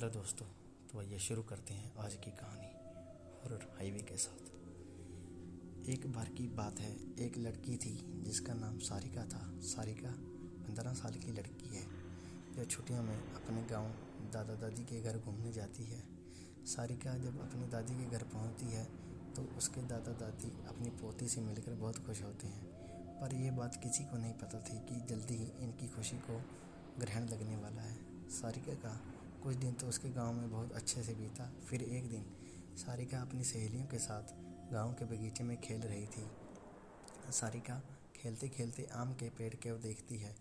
Hello दोस्तों। तो आइए शुरू करते हैं आज की कहानी हॉरर हाईवे के साथ। एक बार की बात है, एक लड़की थी जिसका नाम सारिका था। सारिका 15 साल की लड़की है जो छुट्टियों में अपने गांव दादा दादी के घर घूमने जाती है। सारिका जब अपनी दादी के घर पहुंचती है तो उसके दादा दादी अपनी पोती से मिलकर बहुत खुश होते हैं, पर यह बात किसी को नहीं पता थी कि जल्दी ही इनकी खुशी को ग्रहण लगने वाला है। सारिका का कुछ दिन तो उसके गांव में बहुत अच्छे से बीता। फिर एक दिन सारिका अपनी सहेलियों के साथ गांव के बगीचे में खेल रही थी। सारिका खेलते खेलते आम के पेड़ को देखती है।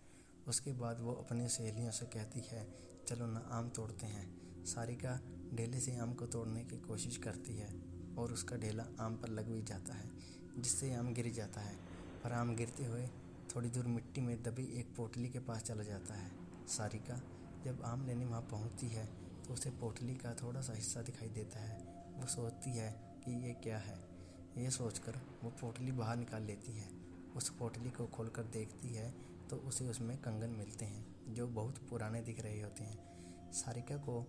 उसके बाद वो अपनी सहेलियों से कहती है, चलो ना आम तोड़ते हैं। सारिका ढेले से आम को तोड़ने की कोशिश करती है और उसका ढेला आम पर लग भी जाता है, जिससे आम गिर जाता है। पर आम गिरते हुए थोड़ी दूर मिट्टी में दबी एक पोटली के पास चला जाता है। सारिका जब आम लेने वहाँ पहुँचती है तो उसे पोटली का थोड़ा सा हिस्सा दिखाई देता है। वो सोचती है कि ये क्या है। ये सोचकर वो पोटली बाहर निकाल लेती है। उस पोटली को खोलकर देखती है तो उसे उसमें कंगन मिलते हैं जो बहुत पुराने दिख रहे होते हैं। सारिका को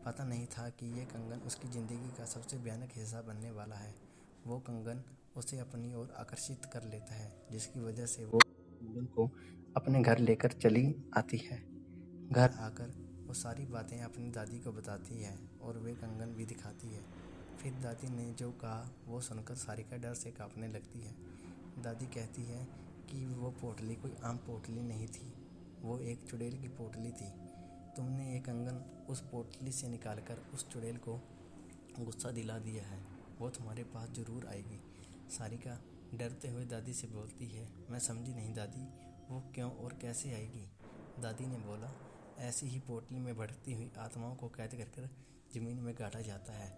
पता नहीं था कि ये कंगन उसकी ज़िंदगी का सबसे भयानक हिस्सा बनने वाला है। वो कंगन उसे अपनी ओर आकर्षित कर लेता है, जिसकी वजह से वो कंगन को अपने घर लेकर चली आती है। घर आकर वो सारी बातें अपनी दादी को बताती है और वे कंगन भी दिखाती है। फिर दादी ने जो कहा वो सुनकर सारिका डर से कांपने लगती है। दादी कहती है कि वो पोटली कोई आम पोटली नहीं थी, वो एक चुड़ैल की पोटली थी। तुमने ये कंगन उस पोटली से निकालकर उस चुड़ैल को गुस्सा दिला दिया है, वो तुम्हारे पास ज़रूर आएगी। सारिका डरते हुए दादी से बोलती है, मैं समझी नहीं दादी, वो क्यों और कैसे आएगी। दादी ने बोला, ऐसी ही पोटली में भटकती हुई आत्माओं को कैद कर ज़मीन में गाड़ा जाता है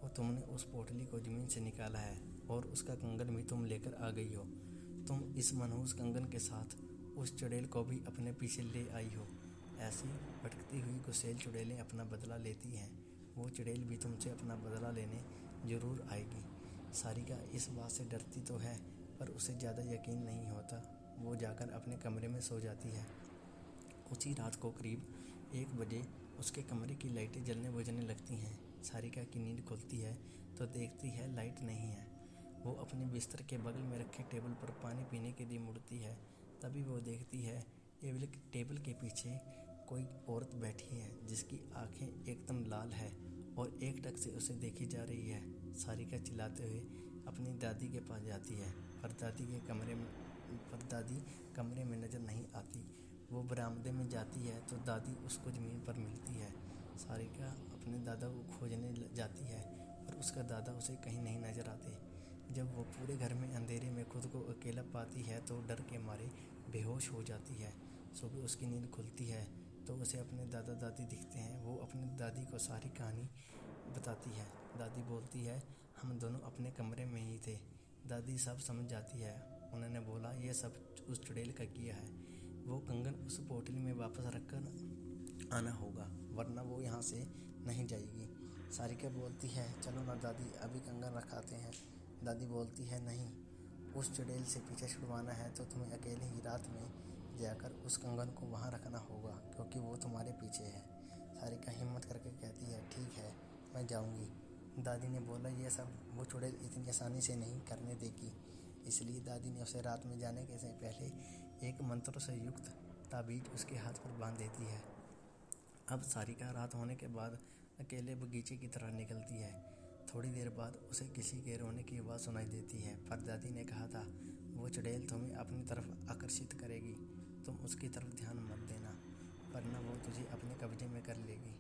और तुमने उस पोटली को ज़मीन से निकाला है और उसका कंगन भी तुम लेकर आ गई हो। तुम इस मनहूस कंगन के साथ उस चुड़ैल को भी अपने पीछे ले आई हो। ऐसी भटकती हुई गुस्सैल चुड़ैलें अपना बदला लेती हैं, वो चुड़ैल भी तुमसे अपना बदला लेने ज़रूर आएगी। सारिका इस बात से डरती तो है पर उसे ज़्यादा यकीन नहीं होता। वो जाकर अपने कमरे में सो जाती है। उसी रात को करीब 1 बजे उसके कमरे की लाइटें जलने बुझने लगती हैं। सारिका की नींद खुलती है तो देखती है लाइट नहीं है। वो अपने बिस्तर के बगल में रखे टेबल पर पानी पीने के लिए मुड़ती है। तभी वो देखती है टेबल के पीछे कोई औरत बैठी है जिसकी आंखें एकदम लाल है और एक टक से उसे देखी जा रही है। सारिका चिल्लाते हुए अपनी दादी के पास जाती है पर दादी कमरे में नज़र नहीं आती। वो बरामदे में जाती है तो दादी उसको ज़मीन पर मिलती है। सारिका अपने दादा को खोजने जाती है पर उसका दादा उसे कहीं नहीं नज़र आते। जब वो पूरे घर में अंधेरे में खुद को अकेला पाती है तो डर के मारे बेहोश हो जाती है। सुबह उसकी नींद खुलती है तो उसे अपने दादा दादी दिखते हैं। वो अपनी दादी को सारी कहानी बताती है। दादी बोलती है, हम दोनों अपने कमरे में ही थे। दादी सब समझ जाती है। उन्होंने बोला, ये सब उस चुड़ैल का किया है। वो कंगन उस पोटली में वापस रखकर आना होगा, वरना वो यहाँ से नहीं जाएगी। सारिका बोलती है, चलो ना दादी, अभी कंगन रखाते हैं। दादी बोलती है, नहीं, उस चुड़ैल से पीछे छुड़वाना है तो तुम्हें अकेले ही रात में जाकर उस कंगन को वहाँ रखना होगा, क्योंकि वो तुम्हारे पीछे है। सारिका हिम्मत करके कहती है, ठीक है, मैं जाऊँगी। दादी ने बोला, ये सब वो चुड़ैल इतनी आसानी से नहीं करने देगी। इसलिए दादी ने उसे रात में जाने के से पहले एक मंत्रों से युक्त ताबीज उसके हाथ पर बांध देती है। अब सारिका रात होने के बाद अकेले बगीचे की तरफ निकलती है। थोड़ी देर बाद उसे किसी के रोने की आवाज़ सुनाई देती है, पर दादी ने कहा था, वो चुड़ैल तुम्हें अपनी तरफ आकर्षित करेगी, तुम उसकी तरफ ध्यान मत देना, वरना वो तुझे अपने कब्जे में कर लेगी।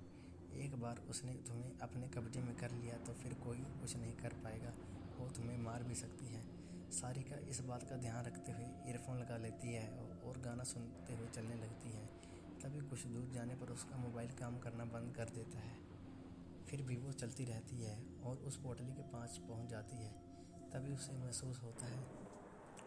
एक बार उसने तुम्हें अपने कब्जे में कर लिया तो फिर कोई कुछ नहीं कर पाएगा, वो तुम्हें मार भी सकती है। सारिका इस बात का ध्यान रखते हुए ईयरफोन लगा लेती है और गाना सुनते हुए चलने लगती है। तभी कुछ दूर जाने पर उसका मोबाइल काम करना बंद कर देता है। फिर भी वो चलती रहती है और उस पोटली के पास पहुंच जाती है। तभी उसे महसूस होता है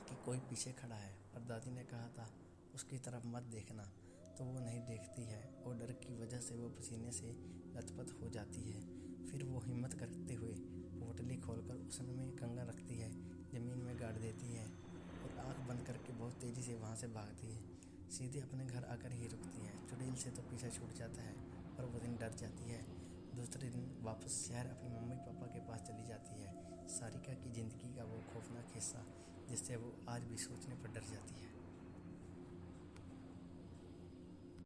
कि कोई पीछे खड़ा है, पर दादी ने कहा था उसकी तरफ मत देखना, तो वो नहीं देखती है और डर की वजह से वो पसीने से लथपथ हो जाती है। फिर वो हिम्मत करते हुए पोटली खोलकर उसमें कंगन रखती है, ज़मीन में गाड़ देती है और आँख बंद करके बहुत तेज़ी से वहाँ से भागती है। सीधे अपने घर आकर ही रुकती है। चुड़ैल से तो पीछा छूट जाता है पर वो दिन डर जाती है। दूसरे दिन वापस शहर अपने मम्मी पापा के पास चली जाती है। सारिका की ज़िंदगी का वो खौफनाक हिस्सा जिससे वो आज भी सोचने पर डर जाती है।